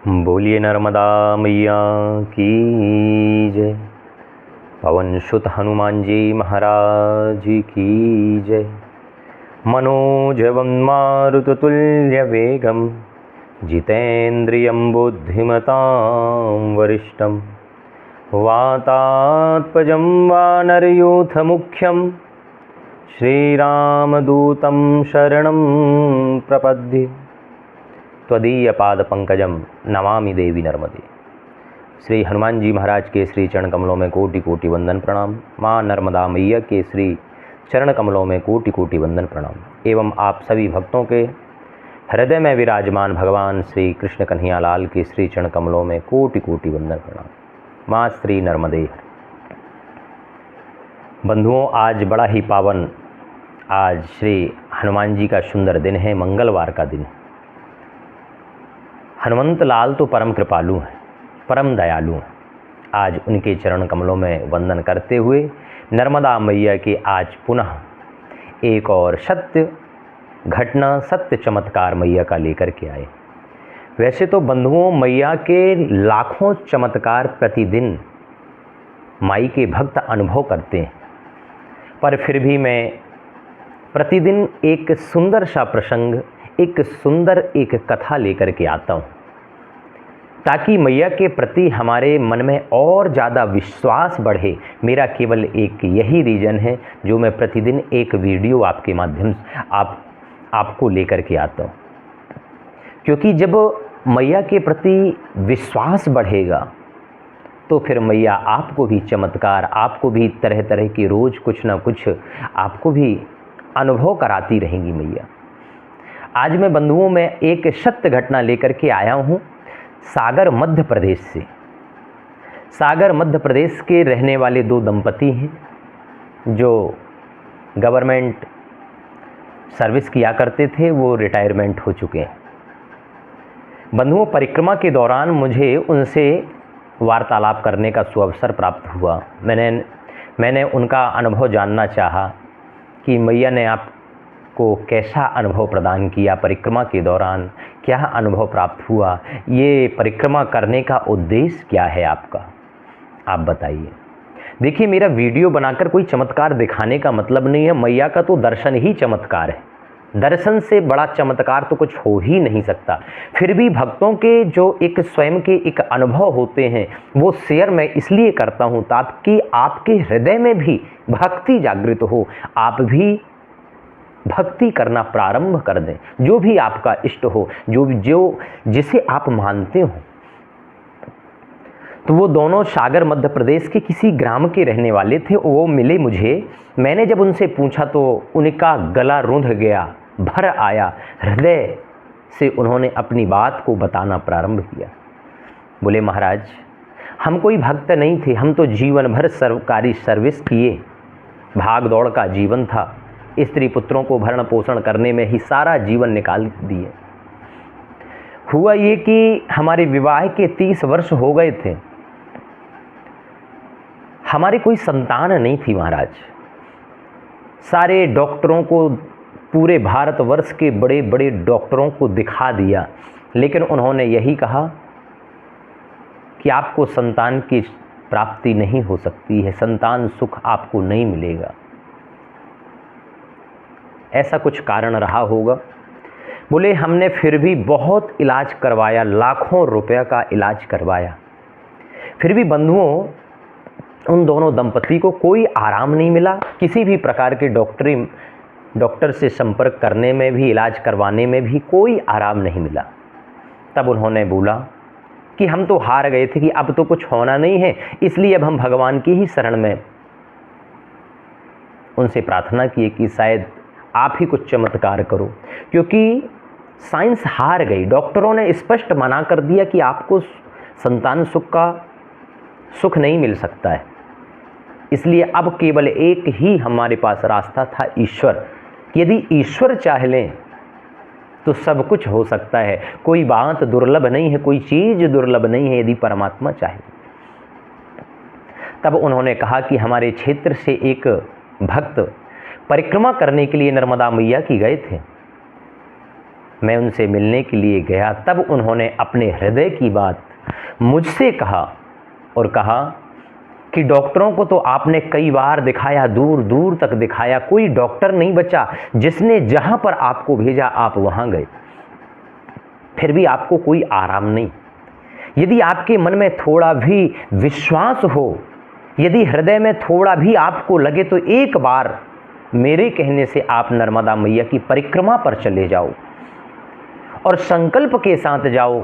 बोलिए नर्मदा मैया की जय। पवन सुत हनुमान जी महाराज की जय। मनोजवं मारुततुल्य वेगं जितेन्द्रियं बुद्धिमतां वरिष्ठं वातात्मजं वानरयूथमुख्यं श्रीरामदूतं शरणं प्रपद्ये। त्वदीय पाद पंकजम नमामि देवी नर्मदे। श्री हनुमान जी महाराज के श्री चरण कमलों में कोटि कोटि वंदन प्रणाम। माँ नर्मदा मैया के श्री चरण कमलों में कोटि कोटि वंदन प्रणाम। एवं आप सभी भक्तों के हृदय में विराजमान भगवान श्री कृष्ण कन्हैया लाल के श्री चरण कमलों में कोटि कोटि वंदन प्रणाम। माँ श्री नर्मदे। बंधुओं, आज बड़ा ही पावन, आज श्री हनुमान जी का सुंदर दिन है, मंगलवार का दिन। हनुमंत लाल तो परम कृपालु हैं, परम दयालु हैं। आज उनके चरण कमलों में वंदन करते हुए नर्मदा मैया के आज पुनः एक और सत्य घटना, सत्य चमत्कार मैया का लेकर के आए। वैसे तो बंधुओं, मैया के लाखों चमत्कार प्रतिदिन माई के भक्त अनुभव करते हैं, पर फिर भी मैं प्रतिदिन एक सुंदर सा प्रसंग, एक सुंदर एक कथा लेकर के आता हूँ, ताकि मैया के प्रति हमारे मन में और ज़्यादा विश्वास बढ़े। मेरा केवल एक यही रीज़न है जो मैं प्रतिदिन एक वीडियो आपके माध्यम से आपको लेकर के आता हूँ, क्योंकि जब मैया के प्रति विश्वास बढ़ेगा तो फिर मैया आपको भी चमत्कार, आपको भी तरह तरह की रोज़ कुछ ना कुछ आपको भी अनुभव कराती रहेंगी मैया। आज मैं बंधुओं में एक सत्य घटना लेकर के आया हूँ सागर मध्य प्रदेश से। सागर मध्य प्रदेश के रहने वाले दो दंपति हैं जो गवर्नमेंट सर्विस किया करते थे, वो रिटायरमेंट हो चुके हैं। बंधुओं, परिक्रमा के दौरान मुझे उनसे वार्तालाप करने का सुअवसर प्राप्त हुआ। मैंने उनका अनुभव जानना चाहा कि मैया ने आपको कैसा अनुभव प्रदान किया परिक्रमा के दौरान, क्या अनुभव प्राप्त हुआ, ये परिक्रमा करने का उद्देश्य क्या है आपका, आप बताइए। देखिए, मेरा वीडियो बनाकर कोई चमत्कार दिखाने का मतलब नहीं है। मैया का तो दर्शन ही चमत्कार है, दर्शन से बड़ा चमत्कार तो कुछ हो ही नहीं सकता। फिर भी भक्तों के जो एक स्वयं के एक अनुभव होते हैं वो शेयर मैं इसलिए करता हूँ ताकि आपके हृदय में भी भक्ति जागृत हो, आप भी भक्ति करना प्रारंभ कर दें। जो भी आपका इष्ट हो, जो जिसे आप मानते हो। तो वो दोनों सागर मध्य प्रदेश के किसी ग्राम के रहने वाले थे। वो मिले मुझे। मैंने जब उनसे पूछा तो उनका गला रूंध गया, भर आया, हृदय से उन्होंने अपनी बात को बताना प्रारंभ किया। बोले, महाराज, हम कोई भक्त नहीं थे, हम तो जीवन भर सरकारी सर्विस किए, भाग दौड़ का जीवन था, स्त्री पुत्रों को भरण पोषण करने में ही सारा जीवन निकाल दिए। हुआ ये कि हमारे विवाह के 30 वर्ष हो गए थे, हमारी कोई संतान नहीं थी महाराज। सारे डॉक्टरों को, पूरे भारतवर्ष के बड़े बड़े डॉक्टरों को दिखा दिया, लेकिन उन्होंने यही कहा कि आपको संतान की प्राप्ति नहीं हो सकती है, संतान सुख आपको नहीं मिलेगा। ऐसा कुछ कारण रहा होगा। बोले, हमने फिर भी बहुत इलाज करवाया, लाखों रुपया का इलाज करवाया, फिर भी बंधुओं उन दोनों दंपति को कोई आराम नहीं मिला। किसी भी प्रकार के डॉक्टर से संपर्क करने में भी, इलाज करवाने में भी कोई आराम नहीं मिला। तब उन्होंने बोला कि हम तो हार गए थे कि अब तो कुछ होना नहीं है, इसलिए अब हम भगवान की ही शरण में उनसे प्रार्थना किए कि शायद आप ही कुछ चमत्कार करो, क्योंकि साइंस हार गई। डॉक्टरों ने स्पष्ट मना कर दिया कि आपको संतान सुख नहीं मिल सकता है। इसलिए अब केवल एक ही हमारे पास रास्ता था, ईश्वर। यदि ईश्वर चाह लें तो सब कुछ हो सकता है। कोई बात दुर्लभ नहीं है, कोई चीज़ दुर्लभ नहीं है यदि परमात्मा चाहे। तब उन्होंने कहा कि हमारे क्षेत्र से एक भक्त परिक्रमा करने के लिए नर्मदा मैया की गए थे। मैं उनसे मिलने के लिए गया, तब उन्होंने अपने हृदय की बात मुझसे कहा और कहा कि डॉक्टरों को तो आपने कई बार दिखाया, दूर दूर तक दिखाया, कोई डॉक्टर नहीं बचा, जिसने जहाँ पर आपको भेजा आप वहाँ गए, फिर भी आपको कोई आराम नहीं। यदि आपके मन में थोड़ा भी विश्वास हो, यदि हृदय में थोड़ा भी आपको लगे, तो एक बार मेरे कहने से आप नर्मदा मैया की परिक्रमा पर चले जाओ और संकल्प के साथ जाओ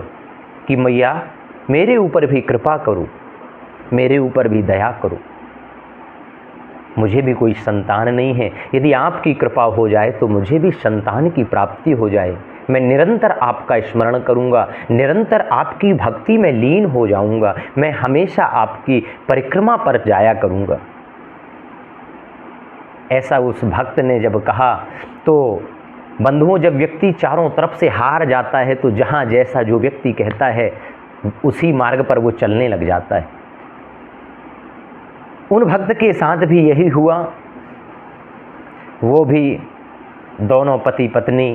कि मैया मेरे ऊपर भी कृपा करो, मेरे ऊपर भी दया करो, मुझे भी कोई संतान नहीं है, यदि आपकी कृपा हो जाए तो मुझे भी संतान की प्राप्ति हो जाए। मैं निरंतर आपका स्मरण करूंगा, निरंतर आपकी भक्ति में लीन हो जाऊंगा, मैं हमेशा आपकी परिक्रमा पर जाया करूंगा। ऐसा उस भक्त ने जब कहा तो बंधुओं, जब व्यक्ति चारों तरफ से हार जाता है तो जहाँ जैसा जो व्यक्ति कहता है उसी मार्ग पर वो चलने लग जाता है। उन भक्त के साथ भी यही हुआ। वो भी दोनों पति पत्नी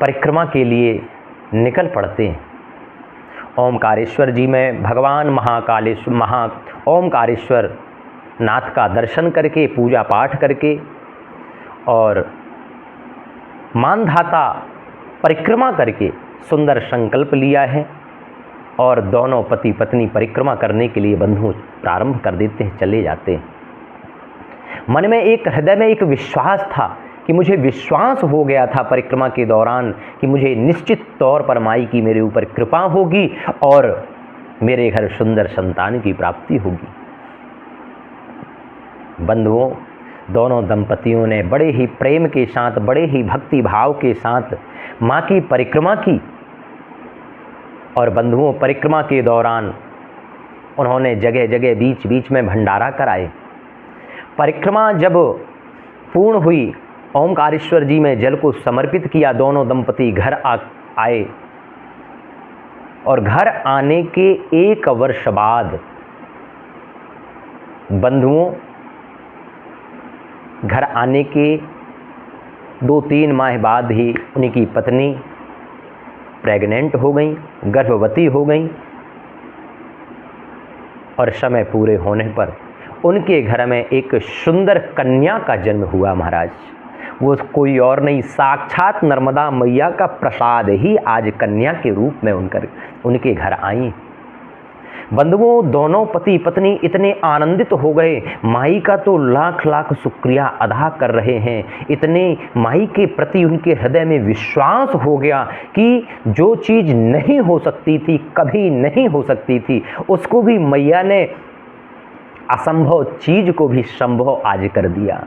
परिक्रमा के लिए निकल पड़ते हैं। ओमकारेश्वर जी में भगवान ओमकारेश्वर नाथ का दर्शन करके, पूजा पाठ करके और मानधाता परिक्रमा करके सुंदर संकल्प लिया है और दोनों पति पत्नी परिक्रमा करने के लिए बंधु प्रारंभ कर देते हैं, चले जाते हैं। मन में एक हृदय में एक विश्वास था कि मुझे विश्वास हो गया था परिक्रमा के दौरान कि मुझे निश्चित तौर पर माई की मेरे ऊपर कृपा होगी और मेरे घर सुंदर संतान की प्राप्ति होगी। बंधुओं, दोनों दंपतियों ने बड़े ही प्रेम के साथ, बड़े ही भक्ति भाव के साथ माँ की परिक्रमा की और बंधुओं परिक्रमा के दौरान उन्होंने जगह जगह बीच बीच में भंडारा कराए। परिक्रमा जब पूर्ण हुई, ओमकारेश्वर जी में जल को समर्पित किया, दोनों दंपति घर आए और घर आने के 1 वर्ष बाद बंधुओं, घर आने के 2-3 माह बाद ही उनकी पत्नी प्रेग्नेंट हो गई, गर्भवती हो गई और समय पूरे होने पर उनके घर में एक सुंदर कन्या का जन्म हुआ। महाराज, वो कोई और नहीं, साक्षात नर्मदा मैया का प्रसाद ही आज कन्या के रूप में उनके घर आई। बंधुओं, दोनों पति पत्नी इतने आनंदित हो गए, माई का तो लाख लाख शुक्रिया अदा कर रहे हैं। इतने माई के प्रति उनके हृदय में विश्वास हो गया कि जो चीज़ नहीं हो सकती थी, कभी नहीं हो सकती थी, उसको भी मैया ने असंभव चीज़ को भी संभव आज कर दिया।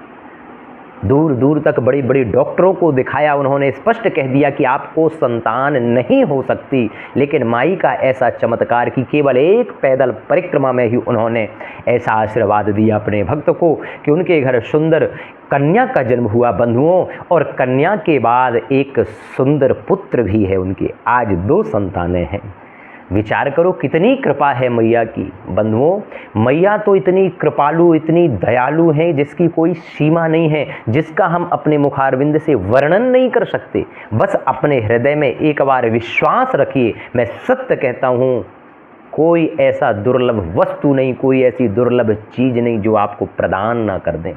दूर दूर तक बड़े बड़े डॉक्टरों को दिखाया, उन्होंने स्पष्ट कह दिया कि आपको संतान नहीं हो सकती, लेकिन माई का ऐसा चमत्कार कि केवल एक पैदल परिक्रमा में ही उन्होंने ऐसा आशीर्वाद दिया अपने भक्त को कि उनके घर सुंदर कन्या का जन्म हुआ। बंधुओं, और कन्या के बाद एक सुंदर पुत्र भी है उनके, आज 2 संतानें हैं। विचार करो कितनी कृपा है मैया की। बंधुओं, मैया तो इतनी कृपालु, इतनी दयालु है जिसकी कोई सीमा नहीं है, जिसका हम अपने मुखारविंद से वर्णन नहीं कर सकते। बस अपने हृदय में एक बार विश्वास रखिए। मैं सत्य कहता हूँ, कोई ऐसा दुर्लभ वस्तु नहीं, कोई ऐसी दुर्लभ चीज़ नहीं जो आपको प्रदान ना कर दें।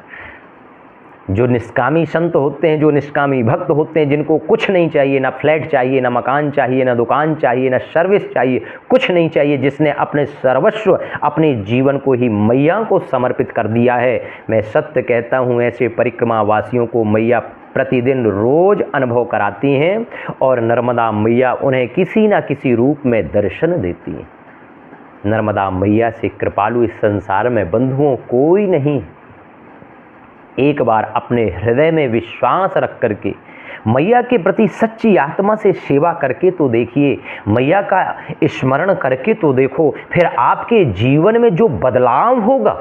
जो निष्कामी संत होते हैं, जो निष्कामी भक्त होते हैं, जिनको कुछ नहीं चाहिए, ना फ्लैट चाहिए, ना मकान चाहिए, ना दुकान चाहिए, ना सर्विस चाहिए, कुछ नहीं चाहिए, जिसने अपने सर्वस्व, अपने जीवन को ही मैया को समर्पित कर दिया है, मैं सत्य कहता हूँ ऐसे परिक्रमा वासियों को मैया प्रतिदिन रोज अनुभव कराती हैं और नर्मदा मैया उन्हें किसी न किसी रूप में दर्शन देती हैं। नर्मदा मैया से कृपालु इस संसार में बंधुओं कोई नहीं। एक बार अपने हृदय में विश्वास रख करके मैया के प्रति सच्ची आत्मा से सेवा करके तो देखिए, मैया का स्मरण करके तो देखो, फिर आपके जीवन में जो बदलाव होगा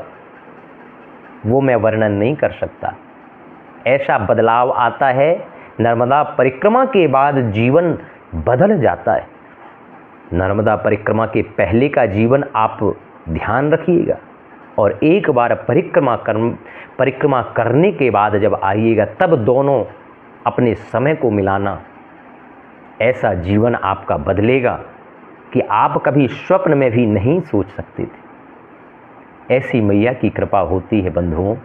वो मैं वर्णन नहीं कर सकता। ऐसा बदलाव आता है, नर्मदा परिक्रमा के बाद जीवन बदल जाता है। नर्मदा परिक्रमा के पहले का जीवन आप ध्यान रखिएगा और एक बार परिक्रमा करने के बाद जब आइएगा, तब दोनों अपने समय को मिलाना, ऐसा जीवन आपका बदलेगा कि आप कभी स्वप्न में भी नहीं सोच सकते थे। ऐसी मैया की कृपा होती है बंधुओं।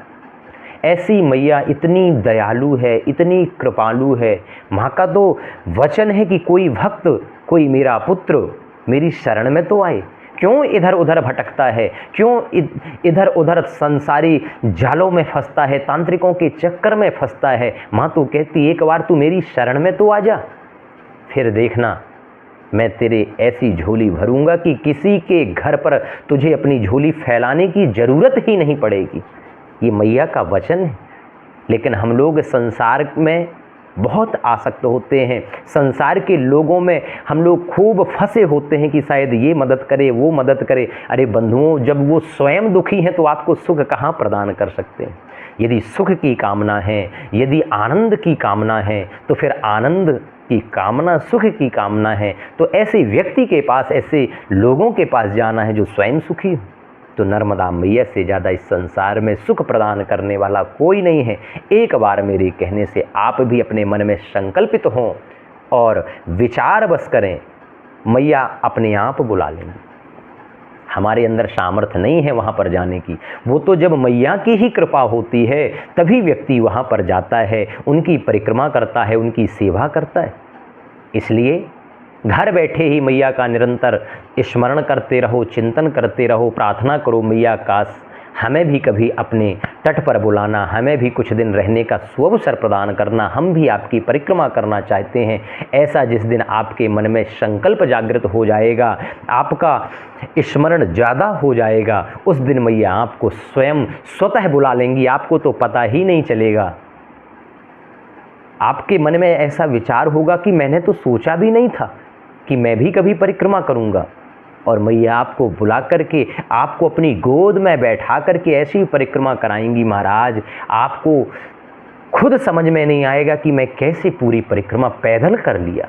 ऐसी मैया इतनी दयालु है, इतनी कृपालु है। माँ का तो वचन है कि कोई भक्त, कोई मेरा पुत्र मेरी शरण में तो आए। क्यों इधर उधर भटकता है, क्यों इधर उधर संसारी जालों में फंसता है, तांत्रिकों के चक्कर में फंसता है। माँ तो कहती एक बार तू मेरी शरण में तो आ जा, फिर देखना मैं तेरे ऐसी झोली भरूंगा कि किसी के घर पर तुझे अपनी झोली फैलाने की ज़रूरत ही नहीं पड़ेगी। ये मैया का वचन है। लेकिन हम लोग संसार में बहुत आसक्त होते हैं, संसार के लोगों में हम लोग खूब फंसे होते हैं कि शायद ये मदद करे, वो मदद करे। अरे बंधुओं, जब वो स्वयं दुखी हैं तो आपको सुख कहाँ प्रदान कर सकते हैं। यदि सुख की कामना है, यदि आनंद की कामना है, तो फिर आनंद की कामना, सुख की कामना है तो ऐसे व्यक्ति के पास, ऐसे लोगों के पास जाना है जो स्वयं सुखी हो। तो नर्मदा मैया से ज़्यादा इस संसार में सुख प्रदान करने वाला कोई नहीं है। एक बार मेरे कहने से आप भी अपने मन में संकल्पित हों और विचार बस करें, मैया अपने आप बुला लेंगी। हमारे अंदर सामर्थ्य नहीं है वहाँ पर जाने की। वो तो जब मैया की ही कृपा होती है तभी व्यक्ति वहाँ पर जाता है, उनकी परिक्रमा करता है, उनकी सेवा करता है। इसलिए घर बैठे ही मैया का निरंतर स्मरण करते रहो, चिंतन करते रहो, प्रार्थना करो मैया काश हमें भी कभी अपने तट पर बुलाना, हमें भी कुछ दिन रहने का सुअवसर प्रदान करना, हम भी आपकी परिक्रमा करना चाहते हैं। ऐसा जिस दिन आपके मन में संकल्प जागृत हो जाएगा, आपका स्मरण ज़्यादा हो जाएगा, उस दिन मैया आपको स्वयं स्वतः बुला लेंगी। आपको तो पता ही नहीं चलेगा। आपके मन में ऐसा विचार होगा कि मैंने तो सोचा भी नहीं था कि मैं भी कभी परिक्रमा करूंगा, और मैया आपको बुला करके आपको अपनी गोद में बैठा करके ऐसी परिक्रमा कराएंगी। महाराज, आपको खुद समझ में नहीं आएगा कि मैं कैसे पूरी परिक्रमा पैदल कर लिया,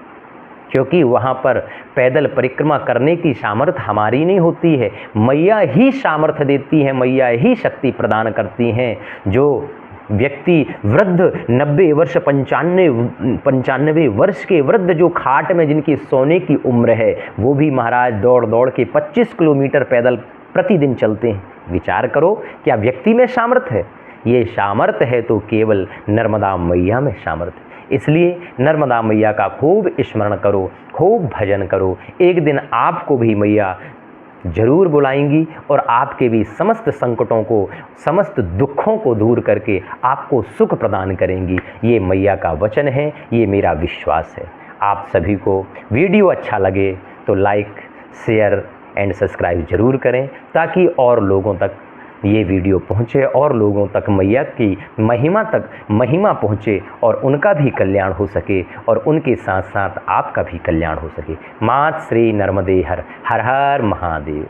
क्योंकि वहाँ पर पैदल परिक्रमा करने की सामर्थ्य हमारी नहीं होती है। मैया ही सामर्थ्य देती है, मैया ही शक्ति प्रदान करती हैं। जो व्यक्ति वृद्ध 90 वर्ष 95 वर्ष के वृद्ध जो खाट में जिनकी सोने की उम्र है, वो भी महाराज दौड़ दौड़ के 25 किलोमीटर पैदल प्रतिदिन चलते हैं। विचार करो, क्या व्यक्ति में सामर्थ्य है? ये सामर्थ्य है तो केवल नर्मदा मैया में सामर्थ्य है। इसलिए नर्मदा मैया का खूब स्मरण करो, खूब भजन करो। एक दिन आपको भी मैया जरूर बुलाएंगी और आपके भी समस्त संकटों को, समस्त दुखों को दूर करके आपको सुख प्रदान करेंगी। ये मैया का वचन है, ये मेरा विश्वास है। आप सभी को वीडियो अच्छा लगे तो लाइक, शेयर एंड सब्सक्राइब जरूर करें, ताकि और लोगों तक ये वीडियो पहुँचे, और लोगों तक मैया की महिमा पहुँचे और उनका भी कल्याण हो सके, और उनके साथ साथ आपका भी कल्याण हो सके। मात श्री नर्मदे हर हर महादेव।